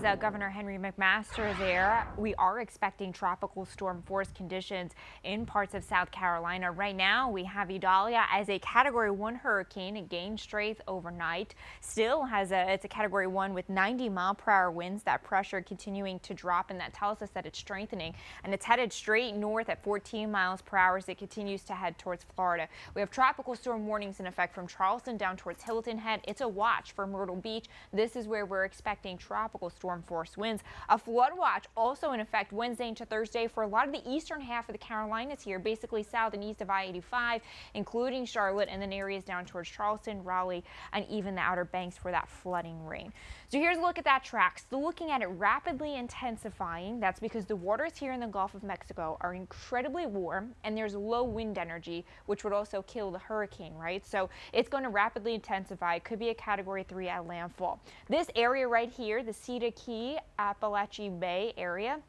is Governor Henry McMaster there. We are expecting tropical storm force conditions in parts of South Carolina. Right now, we have Idalia as a Category 1 hurricane. It gained strength overnight. Still it's a Category 1 with 90-mile-per-hour winds. That pressure continuing to drop, and that tells us that it's strengthening. And it's headed straight north at 14 miles per hour as it continues to head towards Florida. We have tropical storm warnings in effect from Charleston down towards Hilton Head. It's a watch for Myrtle Beach. This is where we're expecting tropical storm force winds. A flood watch also in effect Wednesday into Thursday for a lot of the eastern half of the Carolinas here, basically south and east of I-85, including Charlotte, and then areas down towards Charleston, Raleigh, and even the Outer Banks for that flooding rain. So here's a look at that track. So looking at it rapidly intensifying. That's because the waters here in the Gulf of Mexico are incredibly warm, and there's low wind energy, which would also kill the hurricane, right? So it's going to rapidly intensify. It could be a Category 3 at landfall. This area right here, the Cedar Key, Appalachia Bay area,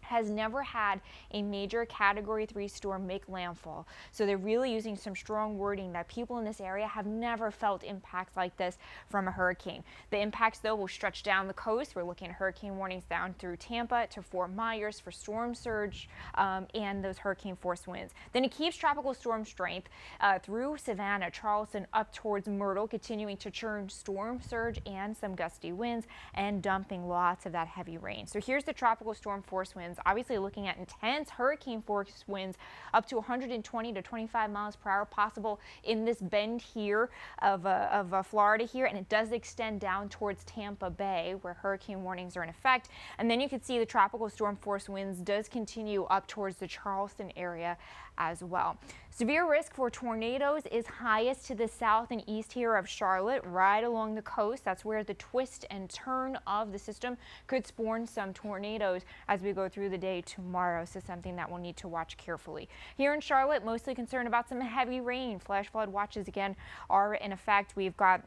has never had a major Category 3 storm make landfall. So they're really using some strong wording that people in this area have never felt impacts like this from a hurricane. The impacts, though, will stretch down the coast. We're looking at hurricane warnings down through Tampa to Fort Myers for storm surge and those hurricane force winds. Then it keeps tropical storm strength through Savannah, Charleston, up towards Myrtle, continuing to churn storm surge and some gusty winds and dumping lots of that heavy rain. So here's the tropical storm force winds. Obviously looking at intense hurricane force winds up to 120 to 25 miles per hour possible in this bend here of Florida here, and it does extend down towards Tampa Bay where hurricane warnings are in effect. And then you can see the tropical storm force winds does continue up towards the Charleston area as well. Severe risk for tornadoes is highest to the south and east here of Charlotte, right along the coast. That's where the twist and turn of the system could spawn some tornadoes as we go through the day tomorrow. So something that we'll need to watch carefully. Here in Charlotte, mostly concerned about some heavy rain. Flash flood watches again are in effect. We've got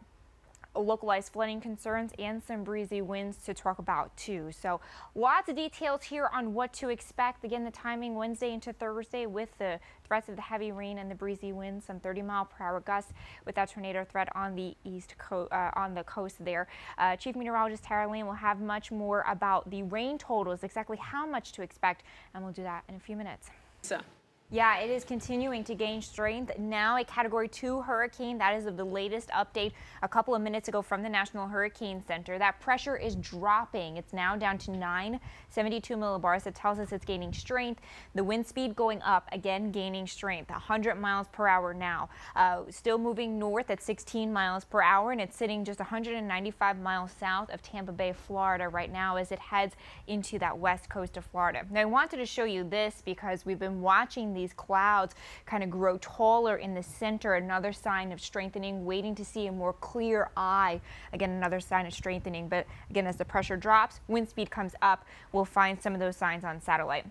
localized flooding concerns and some breezy winds to talk about too. So lots of details here on what to expect. Again, the timing Wednesday into Thursday with the threats of the heavy rain and the breezy winds, some 30-mile-per-hour gusts with that tornado threat on the east coast, on the coast there. Chief Meteorologist Tara Lane will have much more about the rain totals, exactly how much to expect, and we'll do that in a few minutes. Yeah, it is continuing to gain strength. Now a Category 2 hurricane. That is of the latest update a couple of minutes ago from the National Hurricane Center. That pressure is dropping. It's now down to 972 millibars. That tells us it's gaining strength. The wind speed going up, again gaining strength, 100 miles per hour now. Still moving north at 16 miles per hour, and it's sitting just 195 miles south of Tampa Bay, Florida right now as it heads into that west coast of Florida. Now I wanted to show you this because we've been watching these clouds kind of grow taller in the center, another sign of strengthening, waiting to see a more clear eye. Again, another sign of strengthening, but again, as the pressure drops, wind speed comes up, we'll find some of those signs on satellite.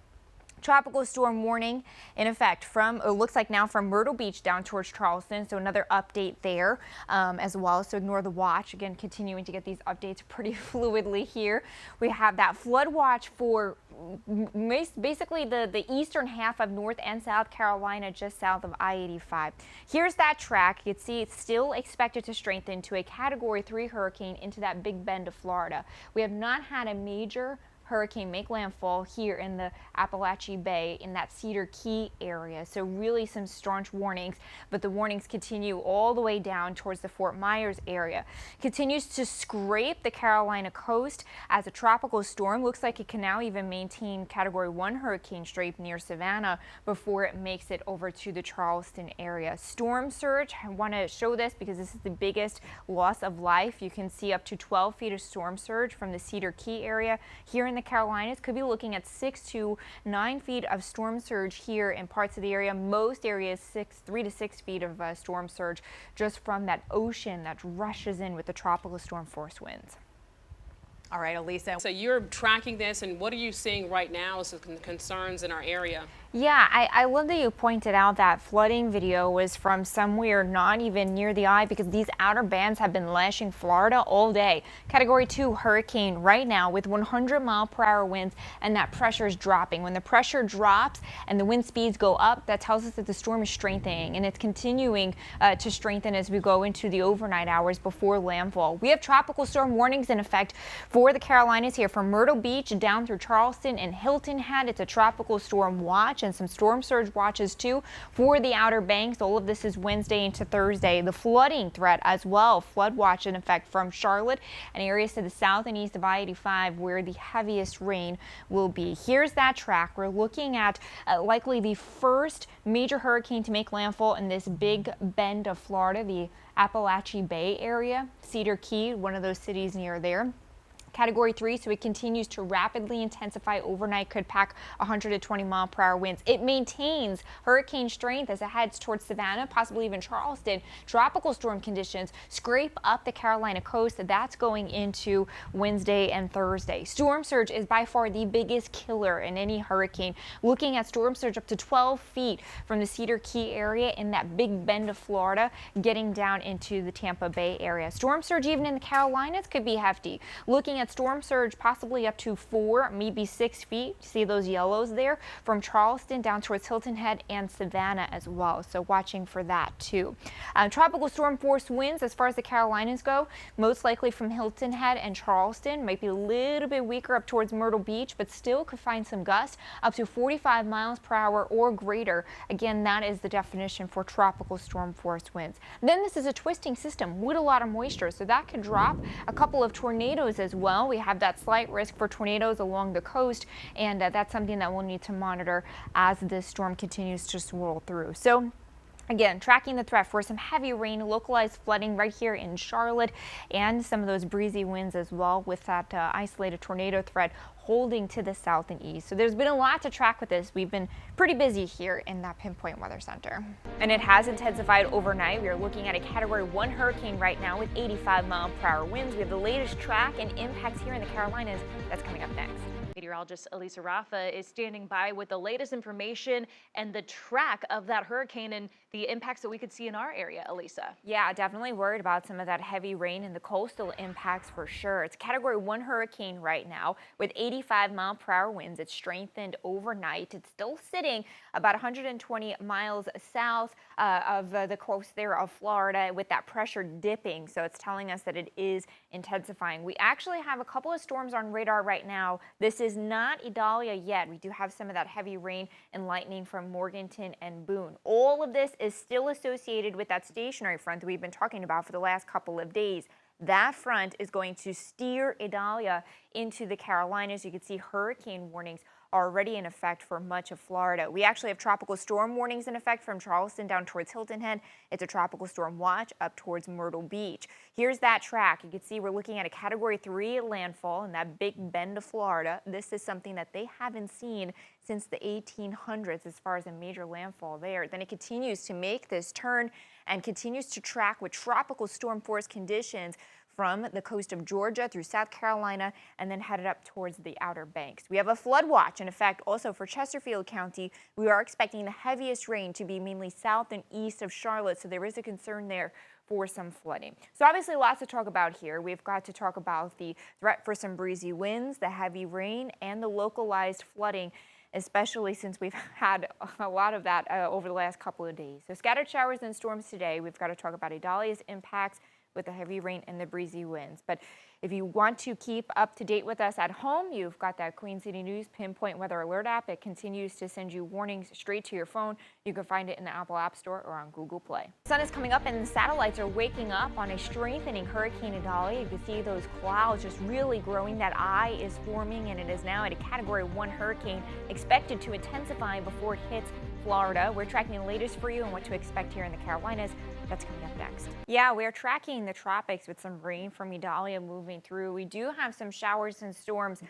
Tropical storm warning in effect from, it looks like now from Myrtle Beach down towards Charleston. So another update there as well. So ignore the watch. Again, continuing to get these updates pretty fluidly here. We have that flood watch for basically the eastern half of North and South Carolina, just south of I-85. Here's that track. You can see it's still expected to strengthen to a Category 3 hurricane into that big bend of Florida. We have not had a major hurricane make landfall here in the Appalachia Bay in that Cedar Key area. So really some staunch warnings, but the warnings continue all the way down towards the Fort Myers area. Continues to scrape the Carolina coast as a tropical storm. Looks like it can now even maintain Category 1 hurricane strength near Savannah before it makes it over to the Charleston area. Storm surge, I want to show this because this is the biggest loss of life. You can see up to 12 feet of storm surge from the Cedar Key area. Here in the Carolinas, could be looking at 6 to 9 feet of storm surge here in parts of the area. Most areas 3 to 6 feet of storm surge just from that ocean that rushes in with the tropical storm force winds. All right, Elisa. So you're tracking this, and what are you seeing right now as concerns in our area? Yeah, I love that you pointed out that flooding video was from somewhere not even near the eye because these outer bands have been lashing Florida all day. Category 2 hurricane right now with 100-mile-per-hour winds, and that pressure is dropping. When the pressure drops and the wind speeds go up, that tells us that the storm is strengthening, and it's continuing to strengthen as we go into the overnight hours before landfall. We have tropical storm warnings in effect for the Carolinas here from Myrtle Beach down through Charleston and Hilton Head. It's a tropical storm watch and some storm surge watches too for the Outer Banks. All of this is Wednesday into Thursday. The flooding threat as well. Flood watch in effect from Charlotte and areas to the south and east of I-85 where the heaviest rain will be. Here's that track. We're looking at likely the first major hurricane to make landfall in this Big Bend of Florida, the Appalachia Bay area. Cedar Key, one of those cities near there. Category 3, so it continues to rapidly intensify overnight, could pack 120-mile-per-hour winds. It maintains hurricane strength as it heads towards Savannah, possibly even Charleston. Tropical storm conditions scrape up the Carolina coast. That's going into Wednesday and Thursday. Storm surge is by far the biggest killer in any hurricane. Looking at storm surge up to 12 feet from the Cedar Key area in that Big Bend of Florida, getting down into the Tampa Bay area. Storm surge even in the Carolinas could be hefty. Looking at storm surge possibly up to 4, maybe 6 feet. See those yellows there from Charleston down towards Hilton Head and Savannah as well. So watching for that too. Tropical storm force winds as far as the Carolinas go, most likely from Hilton Head and Charleston. Might be a little bit weaker up towards Myrtle Beach, but still could find some gusts up to 45 miles per hour or greater. Again, that is the definition for tropical storm force winds. Then this is a twisting system with a lot of moisture, so that could drop a couple of tornadoes as well. We have that slight risk for tornadoes along the coast, and that's something that we'll need to monitor as this storm continues to swirl through. So again, tracking the threat for some heavy rain, localized flooding right here in Charlotte, and some of those breezy winds as well with that isolated tornado threat holding to the south and east. So there's been a lot to track with this. We've been pretty busy here in that Pinpoint Weather Center. And it has intensified overnight. We are looking at a Category 1 hurricane right now with 85-mile-per-hour winds. We have the latest track and impacts here in the Carolinas. That's coming up next. Meteorologist Elisa Raffa is standing by with the latest information and the track of that hurricane and the impacts that we could see in our area. Elisa. Yeah, definitely worried about some of that heavy rain and the coastal impacts for sure. It's a Category 1 hurricane right now with 85-mile-per-hour winds. It's strengthened overnight. It's still sitting about 120 miles south of the coast there of Florida with that pressure dipping. So it's telling us that it is intensifying. We actually have a couple of storms on radar right now. This is not Idalia yet. We do have some of that heavy rain and lightning from Morganton and Boone. All of this is still associated with that stationary front that we've been talking about for the last couple of days. That front is going to steer Idalia into the Carolinas. You can see hurricane warnings already in effect for much of Florida. We actually have tropical storm warnings in effect from Charleston down towards Hilton Head. It's a tropical storm watch up towards Myrtle Beach. Here's that track. You can see we're looking at a Category 3 landfall in that Big Bend of Florida. This is something that they haven't seen since the 1800s as far as a major landfall there. Then it continues to make this turn and continues to track with tropical storm force conditions from the coast of Georgia through South Carolina and then headed up towards the Outer Banks. We have a flood watch in effect also for Chesterfield County. We are expecting the heaviest rain to be mainly south and east of Charlotte, so there is a concern there for some flooding. So obviously lots to talk about here. We've got to talk about the threat for some breezy winds, the heavy rain, and the localized flooding, especially since we've had a lot of that over the last couple of days. So scattered showers and storms today. We've got to talk about Idalia's impacts with the heavy rain and the breezy winds. But if you want to keep up to date with us at home, you've got that Queen City News Pinpoint Weather Alert app. It continues to send you warnings straight to your phone. You can find it in the Apple App Store or on Google Play. The sun is coming up and the satellites are waking up on a strengthening Hurricane Idalia. You can see those clouds just really growing. That eye is forming, and it is now at a Category 1 hurricane, expected to intensify before it hits Florida. We're tracking the latest for you and what to expect here in the Carolinas. That's coming up next. Yeah, we're tracking the tropics with some rain from Idalia moving through. We do have some showers and storms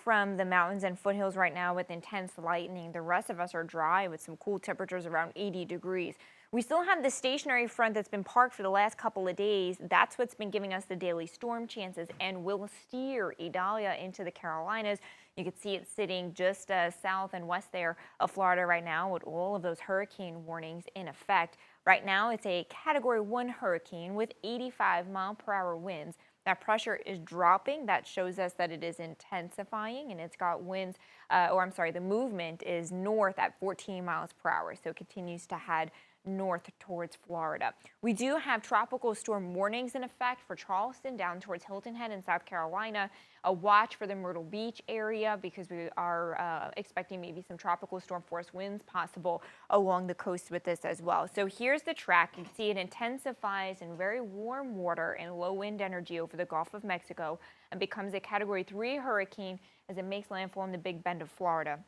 from the mountains and foothills right now with intense lightning. The rest of us are dry with some cool temperatures around 80 degrees. We still have the stationary front that's been parked for the last couple of days. That's what's been giving us the daily storm chances and will steer Idalia into the Carolinas. You can see it sitting just south and west there of Florida right now with all of those hurricane warnings in effect. Right now, it's a Category 1 hurricane with 85-mile-per-hour winds. That pressure is dropping. That shows us that it is intensifying, and it's got winds, the movement is north at 14 miles per hour, so it continues to head north towards Florida. We do have tropical storm warnings in effect for Charleston down towards Hilton Head in South Carolina. A watch for the Myrtle Beach area because we are expecting maybe some tropical storm force winds possible along the coast with this as well. So here's the track. You can see it intensifies in very warm water and low wind energy over the Gulf of Mexico and becomes a Category 3 hurricane as it makes landfall in the Big Bend of Florida.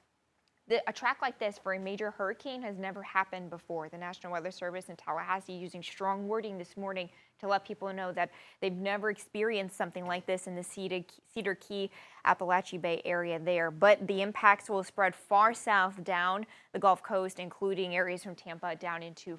A track like this for a major hurricane has never happened before. The National Weather Service in Tallahassee using strong wording this morning to let people know that they've never experienced something like this in the Cedar Key, Appalachia Bay area there. But the impacts will spread far south down the Gulf Coast, including areas from Tampa down into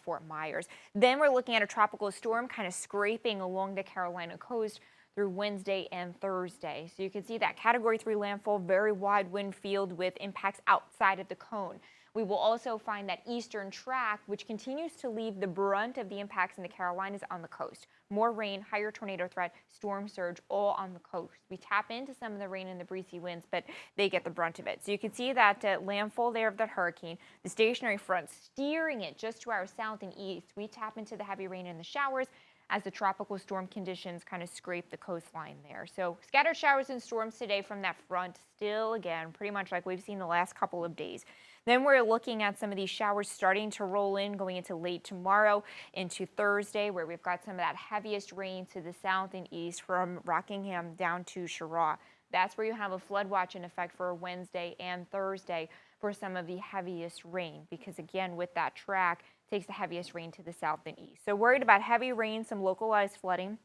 Fort Myers. Then we're looking at a tropical storm kind of scraping along the Carolina coast through Wednesday and Thursday. So you can see that Category 3 landfall, very wide wind field with impacts outside of the cone. We will also find that eastern track, which continues to leave the brunt of the impacts in the Carolinas on the coast. More rain, higher tornado threat, storm surge, all on the coast. We tap into some of the rain and the breezy winds, but they get the brunt of it. So you can see that landfall there of that hurricane, the stationary front steering it just to our south and east. We tap into the heavy rain and the showers as the tropical storm conditions kind of scrape the coastline there. So scattered showers and storms today from that front, still again pretty much like we've seen the last couple of days. Then we're looking at some of these showers starting to roll in going into late tomorrow into Thursday, where we've got some of that heaviest rain to the south and east from Rockingham down to Cheraw. That's where you have a flood watch in effect for Wednesday and Thursday for some of the heaviest rain, because again, with that track, takes the heaviest rain to the south and east. So worried about heavy rain, some localized flooding.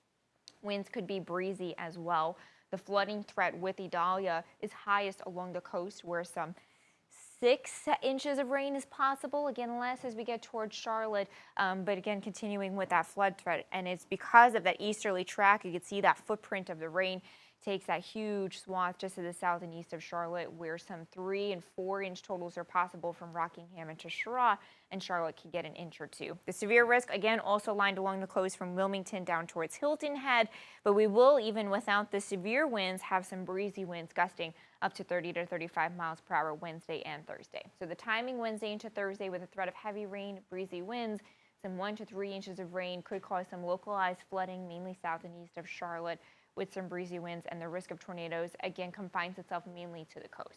Winds could be breezy as well. The flooding threat with Idalia is highest along the coast, where some 6 inches of rain is possible. Again, less as we get towards Charlotte, but again, continuing with that flood threat. And it's because of that easterly track. You can see that footprint of the rain takes that huge swath just to the south and east of Charlotte, where some 3 and 4 inch totals are possible from Rockingham into Cheraw, and Charlotte can get an inch or 2. The severe risk, again, also lined along the coast from Wilmington down towards Hilton Head, but we will, even without the severe winds, have some breezy winds gusting up to 30 to 35 miles per hour Wednesday and Thursday. So the timing Wednesday into Thursday with a threat of heavy rain, breezy winds, some 1 to 3 inches of rain could cause some localized flooding, mainly south and east of Charlotte, with some breezy winds, and the risk of tornadoes again confines itself mainly to the coast.